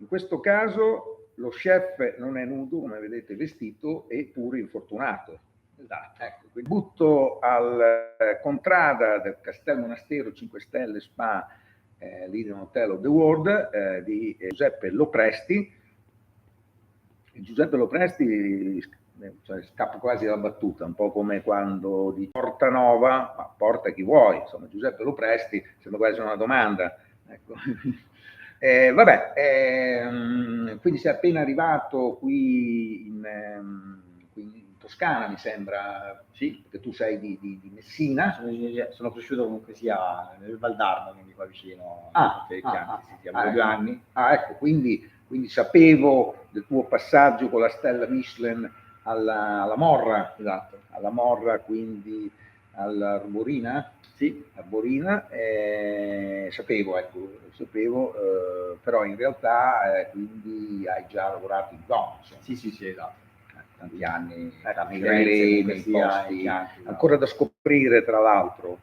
In questo caso lo chef non è nudo, come vedete vestito, e pure infortunato. Esatto. Ecco, quindi butto al contrada del Castel Monastero 5 Stelle Spa Leading Hotel of the World di Giuseppe Lopresti. Giuseppe Lopresti, cioè, scappa quasi dalla battuta, un po' come quando di Portanova, ma porta chi vuoi, insomma Giuseppe Lopresti sembra quasi una domanda. Ecco. Quindi sei appena arrivato qui in Toscana, mi sembra, sì, perché tu sei di Messina. Sono cresciuto comunque sia nel Valdarno, quindi qua vicino sì, 2 anni. Ecco, quindi sapevo del tuo passaggio con la stella Michelin alla Morra, esatto, alla Morra, quindi all'Arborina. Sì, Arborina, sapevo, però in realtà quindi hai già lavorato in zona. Sì, esatto. Tanti anni, nei posti ancora da scoprire, tra l'altro.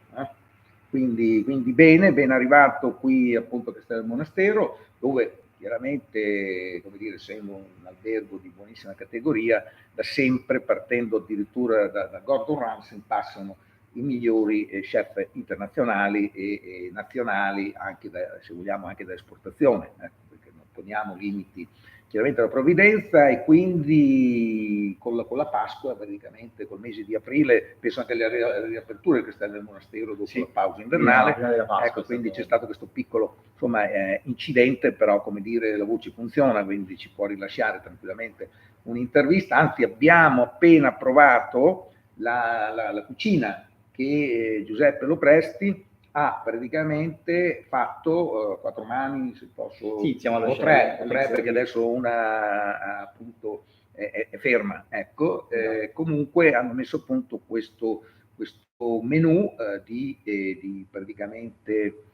Quindi bene arrivato qui appunto a Castel del Monastero, dove chiaramente, come dire, essendo un albergo di buonissima categoria, da sempre, partendo addirittura da Gordon Ramsay, passano i migliori chef internazionali e nazionali, anche se vogliamo anche da esportazione, perché non poniamo limiti chiaramente alla provvidenza. E quindi con la Pasqua, praticamente col mese di aprile, penso anche alle riaperture del Castello del Monastero dopo la pausa invernale, ecco, quindi c'è stato questo piccolo incidente, però come dire la voce funziona, quindi ci può rilasciare tranquillamente un'intervista. Anzi, abbiamo appena provato la cucina che Giuseppe Lopresti ha praticamente fatto 4 mani, se posso, sì, o 3 perché adesso una appunto è ferma, ecco. Comunque hanno messo a punto questo menù di praticamente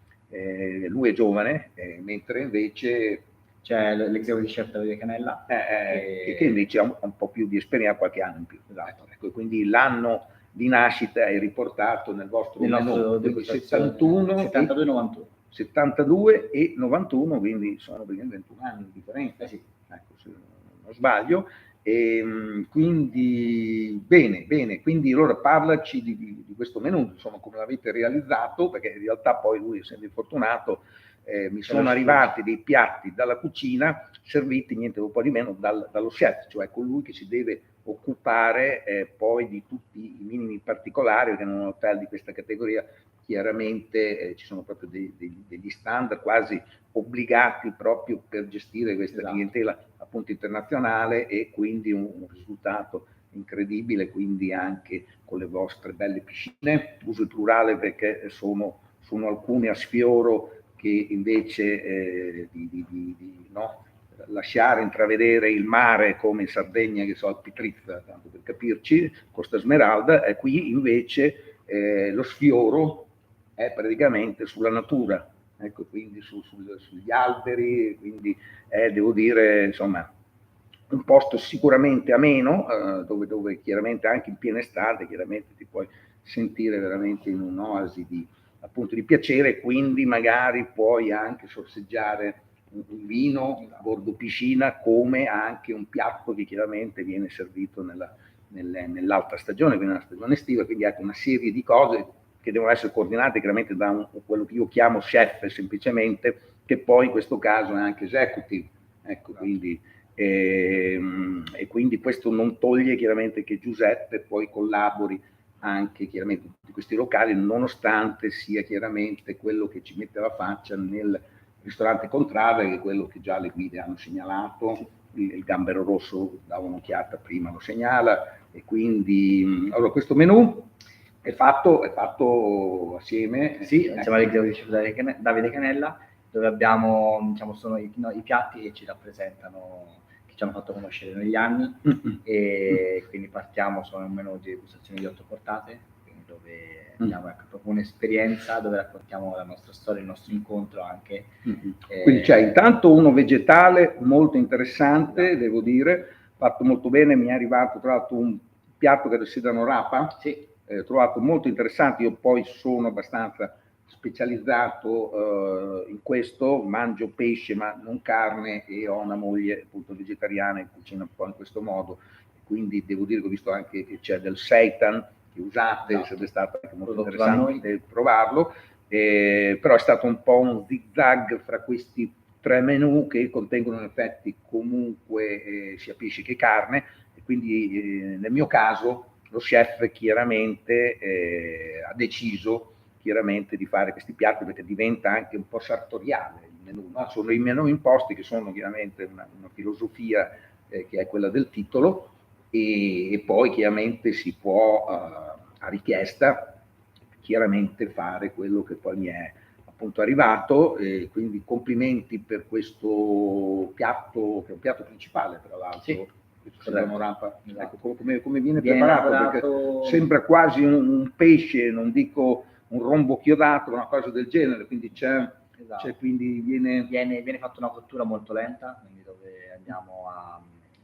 lui è giovane, mentre invece c'è l'executive chef Davide Canella che invece ha un po' più di esperienza, qualche anno in più, esatto. Ecco, quindi l'anno di nascita è riportato nel vostro menù, quindi 72 e 91, quindi sono 21 anni di differenza, sì, ecco, se non sbaglio. Quindi bene, quindi allora parlaci di questo menù, insomma, come l'avete realizzato, perché in realtà poi lui, essendo infortunato, mi sono arrivati dei piatti dalla cucina serviti niente po' di meno dallo chef, cioè colui che si deve occupare poi di tutti i minimi particolari, perché in un hotel di questa categoria chiaramente ci sono proprio degli standard quasi obbligati proprio per gestire questa clientela appunto internazionale, e quindi un risultato incredibile, quindi anche con le vostre belle piscine, uso il plurale perché sono alcune a sfioro che invece no, lasciare intravedere il mare come in Sardegna, che so, al Pitrizza, tanto per capirci, Costa Smeralda, e qui invece lo sfioro è praticamente sulla natura, ecco, quindi sugli alberi, quindi devo dire, insomma, un posto sicuramente ameno, dove chiaramente anche in piena estate chiaramente ti puoi sentire veramente in un'oasi appunto di piacere, quindi magari puoi anche sorseggiare un vino a bordo piscina, come anche un piatto che chiaramente viene servito nell'alta stagione, quindi nella stagione estiva, quindi ecco una serie di cose che devono essere coordinate chiaramente da quello che io chiamo chef semplicemente, che poi in questo caso è anche executive, ecco, quindi e quindi questo non toglie chiaramente che Giuseppe poi collabori anche chiaramente in tutti questi locali, nonostante sia chiaramente quello che ci mette la faccia nel ristorante Contrada, che è quello che già le guide hanno segnalato. Il gambero rosso, dava un'occhiata prima, lo segnala. E quindi allora questo menù è fatto assieme, insieme all'executive Davide Canella, dove abbiamo, diciamo, sono i piatti che ci rappresentano, che ci hanno fatto conoscere negli anni, e quindi partiamo, sono un menù di degustazione di 8 portate, quindi dove abbiamo proprio un'esperienza, dove raccontiamo la nostra storia, il nostro incontro anche. Quindi c'è intanto uno vegetale molto interessante, devo dire, fatto molto bene. Mi è arrivato tra l'altro un piatto che è del sedano rapa, trovato molto interessante. Io poi sono abbastanza specializzato in questo, mangio pesce ma non carne e ho una moglie appunto vegetariana e cucina un po' in questo modo, quindi devo dire che ho visto anche che c'è del seitan che usate, Esatto. sarebbe stato anche molto Prodotto da interessante provarlo, però è stato un po' un zigzag fra questi 3 menù che contengono in effetti comunque sia pesce che carne, e quindi nel mio caso lo chef chiaramente ha deciso chiaramente di fare questi piatti perché diventa anche un po' sartoriale il menù, no? Sono i menù imposti che sono chiaramente una filosofia che è quella del titolo, e poi chiaramente si può a richiesta chiaramente fare quello che poi mi è appunto arrivato, e quindi complimenti per questo piatto che è un piatto principale tra l'altro. Sì. Rapa. Esatto. Ecco, come viene preparato, perché sembra quasi un pesce, non dico un rombo chiodato, una cosa del genere, quindi esatto. Quindi viene fatta una cottura molto lenta, quindi dove andiamo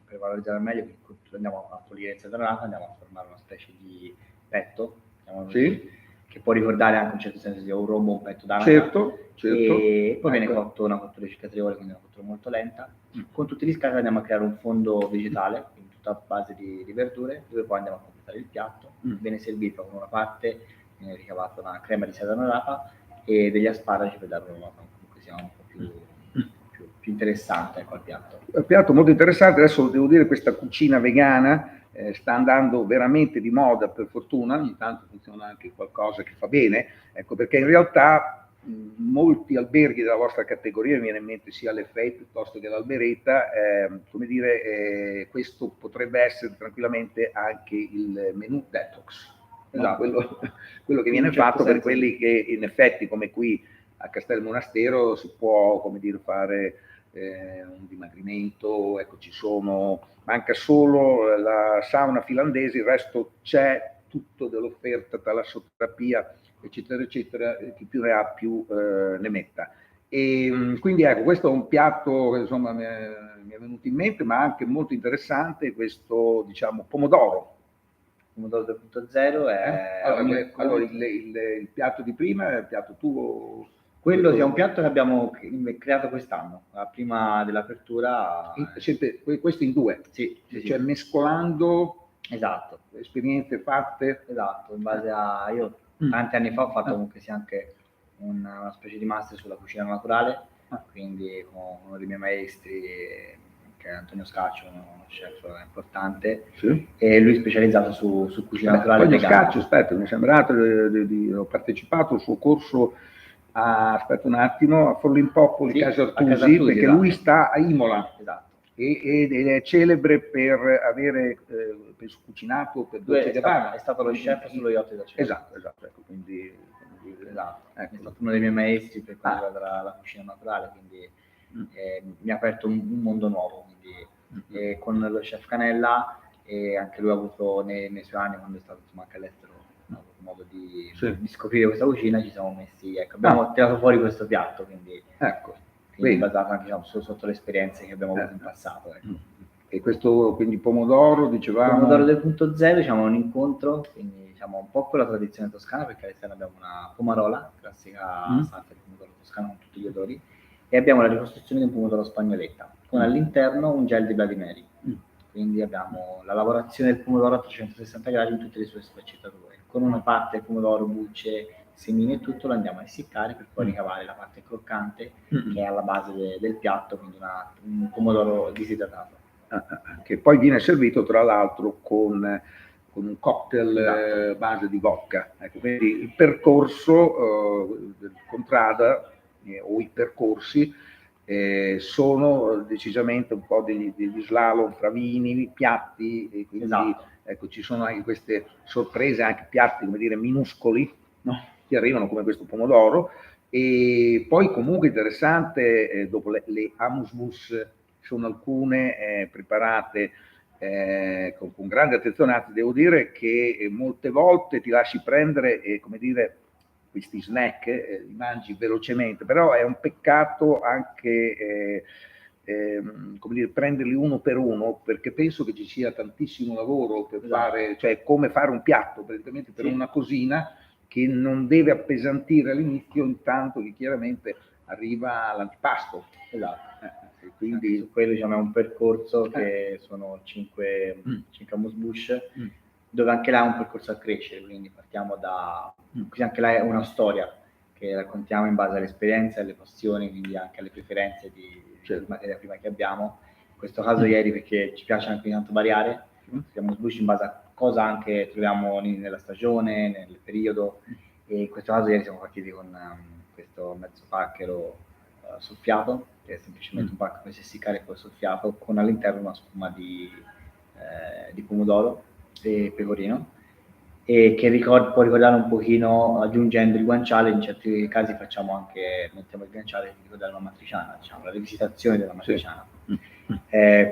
per valorizzare meglio, quindi andiamo a pulire il sedanato, andiamo a formare una specie di petto, sì, che può ricordare anche in un certo senso sia un rombo o un petto d'anaca. Certo. E poi viene fatto una cottura cicatriole, quindi una cottura molto lenta. Con tutti gli scarti andiamo a creare un fondo vegetale, quindi tutta a base di verdure, dove poi andiamo a completare il piatto. Viene servito con una parte, viene ricavata una crema di sedano rapa e degli asparagi per dare una nota comunque sia un po' più interessante al piatto. Un piatto molto interessante. Adesso devo dire, questa cucina vegana sta andando veramente di moda, per fortuna, ogni tanto funziona anche qualcosa che fa bene, ecco, perché in realtà molti alberghi della vostra categoria, mi viene in mente sia l'Effet piuttosto che l'Alberetta, come dire, questo potrebbe essere tranquillamente anche il menù detox, esatto. No? Quello che viene fatto per quelli che in effetti, come qui a Castel Monastero, si può, come dire, fare un dimagrimento, ecco, manca solo la sauna finlandese, il resto c'è tutto dell'offerta, talassoterapia, eccetera, eccetera, chi più ne ha più ne metta. E quindi ecco, questo è un piatto che insomma mi è venuto in mente, ma anche molto interessante, questo diciamo pomodoro. Pomodoro 2.0 è allora il piatto di prima è il piatto tuo? Quello è un piatto che abbiamo creato quest'anno, prima dell'apertura. Questo in due? Sì, cioè mescolando esatto. esperienze fatte? Esatto, in base a... Io tanti anni fa ho fatto comunque sia anche una specie di master sulla cucina naturale, quindi con uno dei miei maestri, che è Antonio Scaccio, uno chef importante, sì. E lui è specializzato su cucina naturale. Antonio Scaccio, aspetta, mi è sembrato, ho partecipato al suo corso aspetta un attimo, a Forlimpopoli, sì, Casa Artusi, perché esatto. Lui sta a Imola, esatto. ed è celebre per avere cucinato per Dolce Gabbana. È stato lo chef sullo yacht di Dolce Gabbana. Esatto, ecco, quindi esatto. Ecco. È stato uno dei miei maestri per quanto riguarda la cucina naturale, quindi mi ha aperto un mondo nuovo. Quindi, con lo chef Canella, anche lui ha avuto nei suoi anni, quando è stato anche all'estero, modo di scoprire questa cucina, ci siamo messi, ecco, abbiamo tirato fuori questo piatto, quindi basato anche sotto le esperienze che abbiamo avuto in passato. Ecco. E questo quindi pomodoro, dicevamo? Pomodoro 2.0, diciamo un incontro, quindi diciamo un po' con la tradizione toscana, perché all'esterno abbiamo una pomarola, classica salsa di pomodoro toscano con tutti gli odori, e abbiamo la ricostruzione di un pomodoro spagnoletta, con all'interno un gel di Vladimiri. Quindi abbiamo la lavorazione del pomodoro a 360 gradi in tutte le sue sfaccettature. Con una parte del pomodoro, bucce, semini e tutto lo andiamo a essiccare per poi ricavare la parte croccante che è alla base del piatto, quindi un pomodoro disidratato. Che poi viene servito tra l'altro con un cocktail base di vodka. Ecco, quindi il percorso del Contrada o i percorsi sono decisamente un po' degli slalom fra vini, piatti, e quindi ecco, ci sono anche queste sorprese, anche piatti, come dire, minuscoli, no? Che arrivano come questo pomodoro. E poi comunque interessante, dopo le amuse sono alcune preparate con grande attenzione, anzi devo dire che molte volte ti lasci prendere e, come dire, questi snack li mangi velocemente, però è un peccato anche come dire, prenderli uno per uno, perché penso che ci sia tantissimo lavoro per fare, cioè come fare un piatto praticamente per una cosina che non deve appesantire all'inizio, intanto che chiaramente arriva l'antipasto. Esatto. Quindi su quello diciamo è un percorso che sono 5 hummus bush, dove anche là è un percorso a crescere, quindi partiamo da... Quindi anche là è una storia che raccontiamo in base alle esperienze, alle passioni, quindi anche alle preferenze di materia prima che abbiamo. In questo caso ieri perché ci piace anche tanto variare, scriviamo hummus in base a cosa anche troviamo nella stagione, nel periodo, e in questo caso ieri siamo partiti con questo mezzo pacchero soffiato, che è semplicemente un pacco per essiccare e poi soffiato, con all'interno una spuma di pomodoro e pecorino, e che può ricordare un pochino, aggiungendo il guanciale, in certi casi facciamo anche, mettiamo il guanciale per ricordare una matriciana, diciamo, la rivisitazione della matriciana.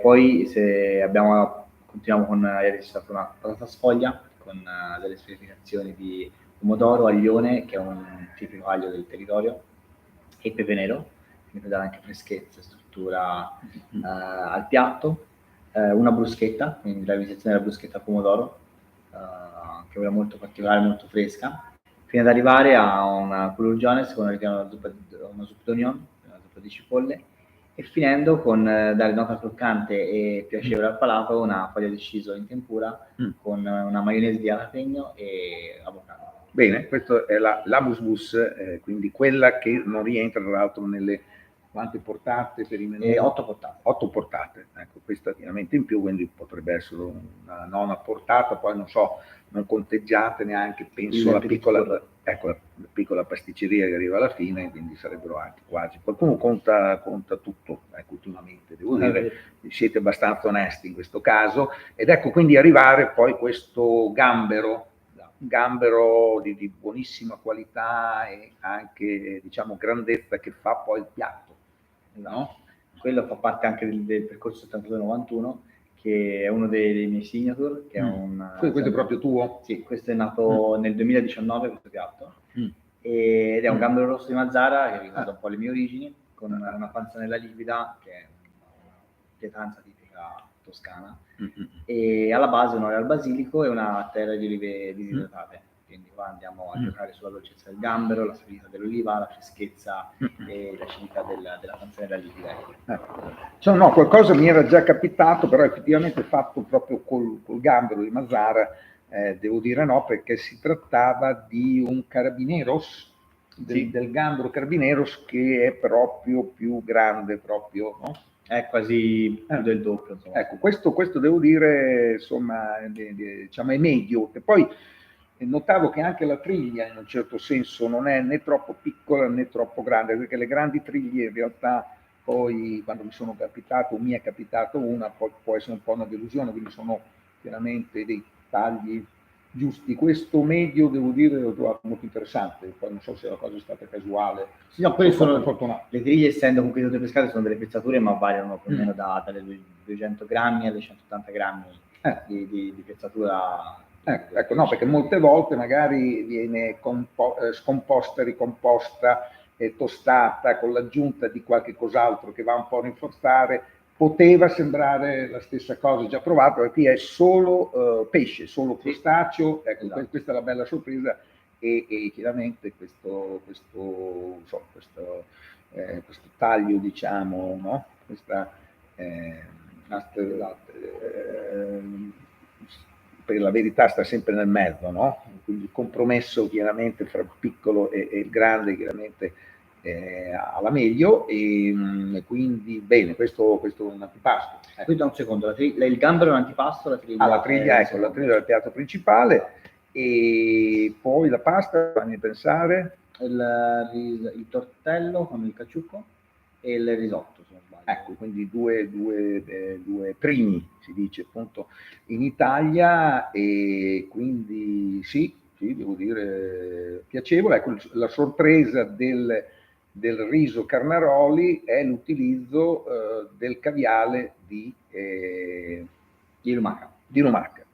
Poi continuiamo con, ieri c'è stata una patata sfoglia, con delle sperimentazioni di pomodoro, aglione, che è un tipico aglio del territorio, e pepe nero, per dare anche freschezza e struttura al piatto, una bruschetta, quindi la rivisitazione della bruschetta a pomodoro, che è molto particolare, molto fresca, fino ad arrivare a una culurgiones con una zuppa d'onion, una zuppa di cipolle, e finendo con dare nota croccante e piacevole al palato una foglia di sciso in tempura con una maionese di jalapeno e avocado. Bene, questa è la musbus, quindi quella che non rientra tra l'altro nelle quante portate per i menù? 8 portate. 8 portate, ecco, questa chiaramente in più, quindi potrebbe essere una nona portata, poi non so, non conteggiate neanche, penso la piccola pasticceria che arriva alla fine, quindi sarebbero anche quasi. Qualcuno conta tutto, ecco, ultimamente, devo dire, siete abbastanza onesti in questo caso, ed ecco quindi arrivare poi questo gambero di buonissima qualità e anche, diciamo, grandezza, che fa poi il piatto, no? Quello fa parte anche del percorso 72-91, che è uno dei miei signature, che è questo è proprio tuo? Sì, questo è nato nel 2019, questo piatto, ed è un gambero rosso di Mazzara, che ricorda un po' le mie origini, con una panzanella livida, che è una pietanza tipica toscana, e alla base un olio al basilico e una terra di olive disidratate. Quindi qua andiamo a giocare sulla dolcezza del gambero, la salinità dell'oliva, la freschezza e l'acidità della panzanella livida. Cioè, no, qualcosa mi era già capitato, però effettivamente fatto proprio col gambero di Mazzara, devo dire no, perché si trattava di un carabineros, del gambero carabineros, che è proprio più grande, proprio, no? È quasi più del doppio. Insomma. Ecco, questo devo dire, insomma, diciamo è medio, e poi notavo che anche la triglia in un certo senso non è né troppo piccola né troppo grande, perché le grandi triglie in realtà poi, quando mi è capitato una, poi può essere un po' una delusione, quindi sono chiaramente dei tagli giusti. Questo medio, devo dire, l'ho trovato molto interessante, poi non so se la cosa è stata casuale. Sì, no, quelle sono le triglie, essendo comunque tutte pescate, sono delle pezzature, ma variano più o meno dalle 200 grammi alle 180 grammi di pezzatura. Ecco, no, perché molte volte magari viene scomposta, ricomposta, tostata con l'aggiunta di qualche cos'altro che va un po' a rinforzare. Poteva sembrare la stessa cosa già provata, perché qui è solo pesce, solo crostaceo, ecco, esatto. Questa è la bella sorpresa, e chiaramente questo taglio, diciamo, no? Per la verità sta sempre nel mezzo, no? Quindi il compromesso chiaramente fra il piccolo e il grande, chiaramente alla meglio, e quindi bene, questo è un antipasto. Quindi da un secondo, il gambero è un antipasto, la triglia la triglia è il piatto principale, e poi la pasta, fammi pensare. Il tortello con il caciucco e il risotto, se non sbaglio. Ecco, quindi due primi, si dice appunto in Italia, e quindi sì, devo dire piacevole. Ecco, la sorpresa del riso Carnaroli è l'utilizzo del caviale di Lumaca.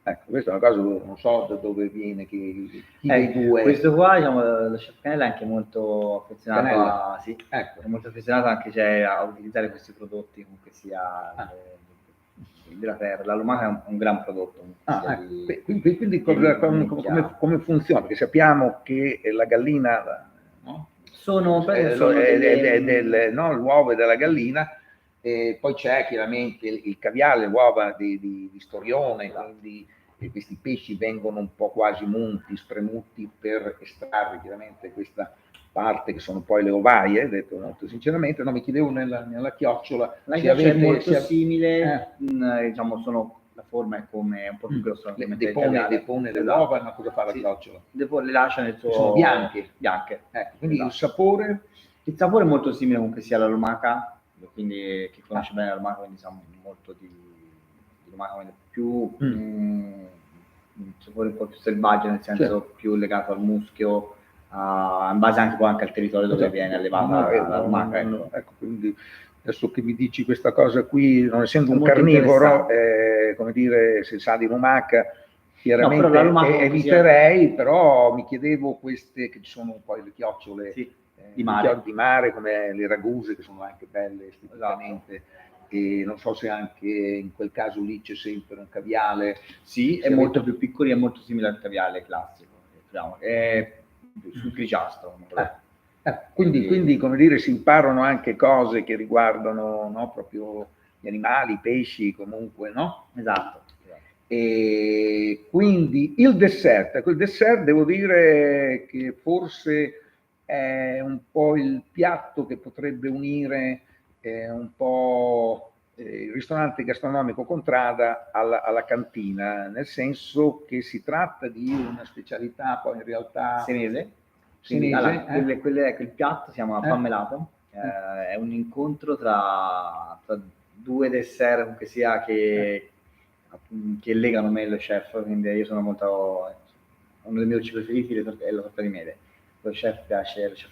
Ecco, questa è una cosa, non so da dove viene, chi dei due. Questo qua, diciamo, lo chef Canella è anche molto affezionato è molto affezionato anche a utilizzare questi prodotti, comunque sia della terra. La lumaca è un gran prodotto. Quindi come funziona? Perché sappiamo che la gallina, no? Sono l'uovo è della gallina, e poi c'è chiaramente il caviale, le uova di storione, quindi questi pesci vengono un po' quasi munti, spremuti per estrarre chiaramente questa parte che sono poi le ovaie, detto molto sinceramente. No, mi chiedevo nella chiocciola la chiocciola è molto simile, diciamo, la forma è come un po' più grossa, depone le uova, ma cosa fa la chiocciola? Le lascia nel suo... Sono bianche. Quindi il sapore? Il sapore è molto simile comunque sia alla lumaca, quindi chi conosce bene la lumaca, quindi sa molto di lumaca, quindi più un sapore un po' più selvaggio, nel senso più legato al muschio, in base anche poi al territorio dove viene allevata la lumaca. Ecco, quindi adesso che mi dici questa cosa qui, non essendo un carnivoro, come dire, se sa di lumaca, chiaramente però la lumaca eviterei, però mi chiedevo queste che ci sono poi le chiocciole di mare, come le raguse, che sono anche belle esteticamente. E non so se anche in quel caso lì c'è sempre un caviale. Sì, è molto più piccolo, è molto simile al caviale classico, diciamo. È sul grigiastro. Quindi, come dire, si imparano anche cose che riguardano, no, proprio gli animali, i pesci, comunque, no? Esatto. E quindi il dessert devo dire che forse è un po' il piatto che potrebbe unire un po' il ristorante gastronomico Contrada alla cantina, nel senso che si tratta di una specialità poi in realtà senese. Quel piatto si chiama pammelato, è un incontro tra due dessert comunque sia che legano me e lo chef, quindi io sono molto... uno dei miei dolci preferiti è la torta di mele. Lo chef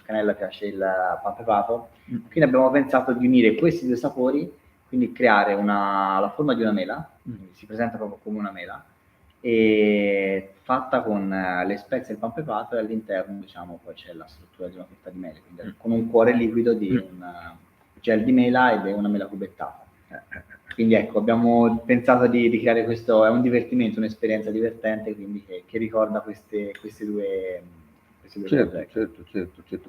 Canella piace il pan pepato, quindi abbiamo pensato di unire questi due sapori, quindi creare la forma di una mela, si presenta proprio come una mela, e fatta con le spezie del pan pepato, e all'interno, diciamo, poi c'è la struttura di una torta di mele, quindi con un cuore liquido di un gel di mela ed è una mela cubettata. Quindi ecco, abbiamo pensato di creare questo, è un divertimento, un'esperienza divertente, quindi che ricorda queste due certo.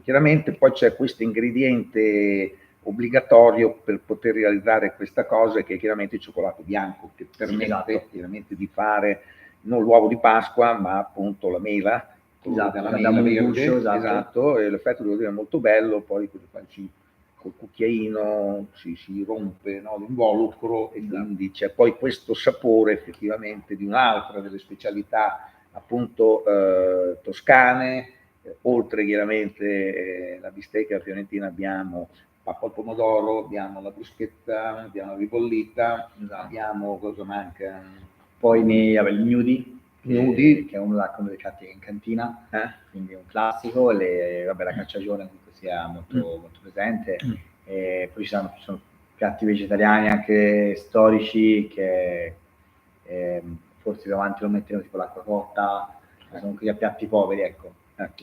Chiaramente poi c'è questo ingrediente obbligatorio per poter realizzare questa cosa, che è chiaramente il cioccolato bianco, che permette chiaramente di fare non l'uovo di Pasqua, ma appunto la mela, della mela verde, esatto, e l'effetto devo dire è molto bello, poi col cucchiaino si rompe, no, l'involucro, e quindi c'è poi questo sapore effettivamente di un'altra delle specialità appunto toscane. Oltre chiaramente la bistecca fiorentina abbiamo pappa al pomodoro, abbiamo la bruschetta, abbiamo la ribollita, abbiamo, cosa manca? Poi il gnudi, che è uno dei piatti in cantina, quindi è un classico, la cacciagione comunque sia molto presente, e poi ci sono piatti vegetariani anche storici che forse più avanti lo metteremo, tipo l'acqua cotta, sono quei piatti poveri, ecco.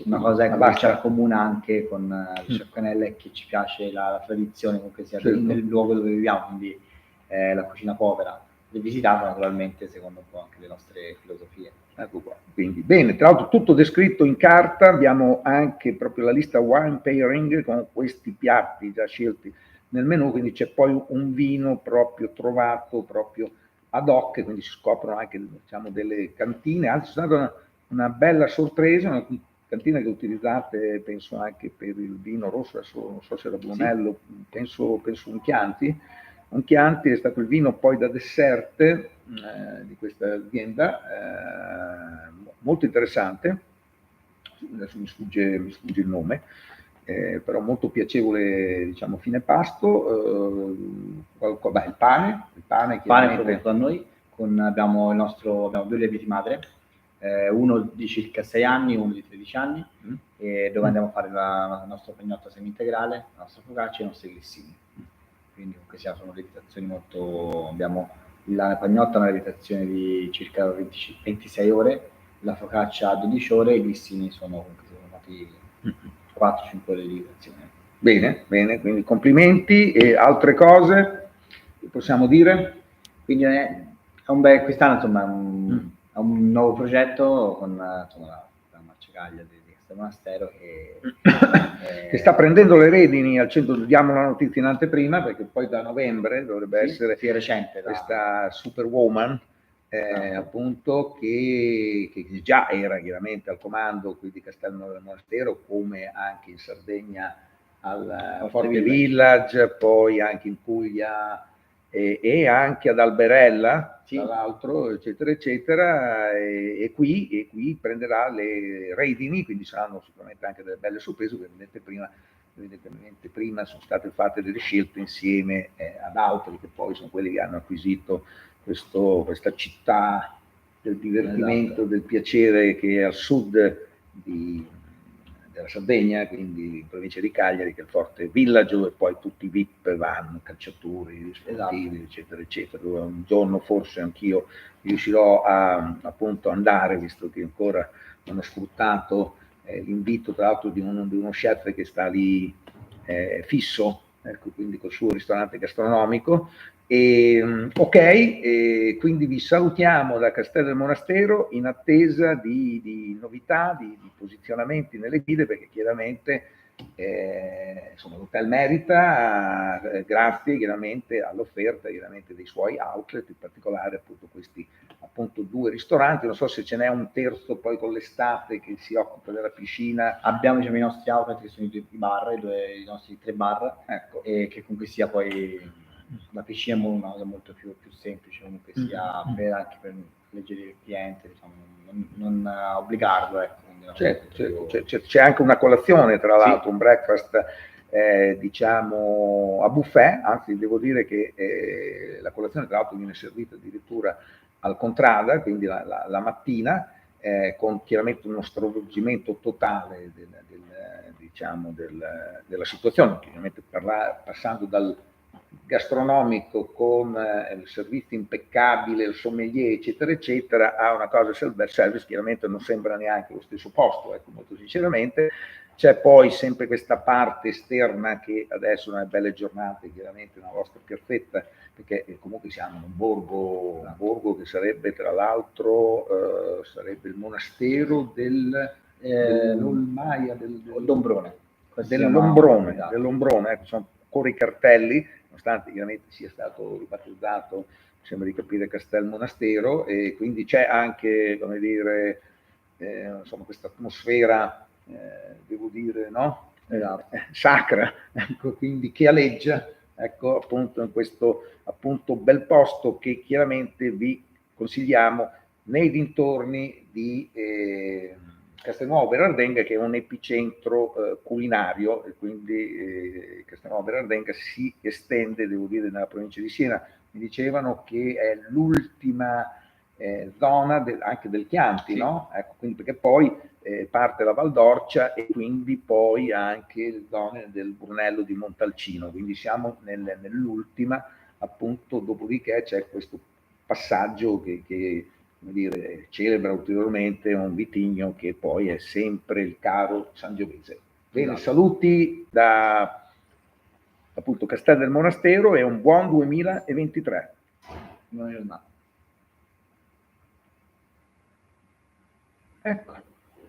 Una cosa che ci accomuna anche con il chef Canella è che ci piace la tradizione, comunque sia nel luogo dove viviamo, quindi la cucina povera, rivisitata naturalmente secondo un po' anche le nostre filosofie. Ecco qua. Quindi bene, tra l'altro tutto descritto in carta, abbiamo anche proprio la lista wine pairing con questi piatti già scelti nel menù, quindi c'è poi un vino proprio trovato proprio ad hoc, quindi si scoprono anche, diciamo, delle cantine. Anzi, è stata una bella sorpresa, una cantina che utilizzate penso anche per il vino rosso, adesso non so se era Brunello, penso un Chianti. Un Chianti è stato il vino poi da dessert di questa azienda, molto interessante, adesso mi sfugge il nome, però molto piacevole, diciamo, fine pasto. Il pane prodotto a noi, abbiamo due lieviti madre, uno di circa 6 anni, uno di 13 anni, dove andiamo a fare la nostra pagnotta semi-integrale, la nostra focaccia e i nostri glissini. Quindi comunque sono lievitazioni abbiamo la pagnotta una lievitazione di circa 26 ore, la focaccia a 12 ore, e i glissini sono fatti 4-5 ore di lievitazione. Bene, quindi complimenti. E altre cose che possiamo dire? Quindi quest'anno insomma è un nuovo progetto con insomma, la Marcegaglia di questo monastero che sta prendendo le redini al centro. Diamo la notizia in anteprima perché poi da novembre dovrebbe essere recente, questa Superwoman, appunto, che già era chiaramente al comando qui di Castelnuovo del Monastero, come anche in Sardegna al Forte Village, poi anche in Puglia e anche ad Alberella, tra l'altro, eccetera, eccetera, e qui prenderà le redini, quindi saranno sicuramente anche delle belle sorprese, evidentemente prima sono state fatte delle scelte insieme ad altri, che poi sono quelli che hanno acquisito questa città del divertimento, del piacere, che è al sud della Sardegna, quindi in provincia di Cagliari, che è il Forte Village, dove poi tutti i VIP vanno, calciatori, sportivi, eccetera, eccetera, dove un giorno forse anch'io riuscirò a appunto andare, visto che ancora non ho sfruttato l'invito, tra l'altro, di uno chef che sta lì fisso, ecco, quindi col suo ristorante gastronomico. Ok, quindi vi salutiamo da Castel del Monastero in attesa di novità, di posizionamenti nelle guide, perché chiaramente insomma, l'hotel merita, grazie chiaramente all'offerta chiaramente dei suoi outlet, in particolare appunto questi appunto 2 ristoranti. Non so se ce n'è un terzo poi con l'estate che si occupa della piscina. Abbiamo diciamo, i nostri outlet che sono i bar, i nostri 3 bar, ecco. E che comunque sia poi la piscina è una cosa molto più semplice, comunque sia anche per alleggerire il cliente, diciamo, non obbligarlo. Ecco, c'è anche una colazione, tra l'altro, un breakfast diciamo a buffet, anzi devo dire che la colazione tra l'altro viene servita addirittura al contrada, quindi la mattina, con chiaramente uno stravolgimento totale della situazione, chiaramente passando dal gastronomico con il servizio impeccabile, il sommelier, eccetera, eccetera, a una cosa self-service, chiaramente non sembra neanche lo stesso posto, ecco, molto sinceramente. C'è poi sempre questa parte esterna che adesso nelle belle giornate, chiaramente una vostra piazzetta, perché comunque siamo in un borgo che sarebbe tra l'altro sarebbe il monastero dell'Olmaia, Dombrone. Dell'Ombrone, ecco, sono ancora i cartelli, nonostante chiaramente sia stato ribattezzato, sembra di capire, Castel Monastero, e quindi c'è anche, come dire, insomma, questa atmosfera, devo dire, no? Sacra, ecco, quindi che aleggia, ecco, appunto in questo appunto bel posto che chiaramente vi consigliamo nei dintorni di Castelnuovo Berardenga, che è un epicentro culinario, e quindi Castelnuovo Berardenga si estende, devo dire, nella provincia di Siena. Mi dicevano che è l'ultima zona anche del Chianti, no? Ecco, quindi, perché poi parte la Valdorcia e quindi poi anche le zone del Brunello di Montalcino, quindi siamo nell'ultima, appunto, dopodiché c'è questo passaggio che come dire, celebra ulteriormente un vitigno che poi è sempre il caro Sangiovese. Bene, saluti da appunto Castel del Monastero e un buon 2023. Buona giornata. Ecco.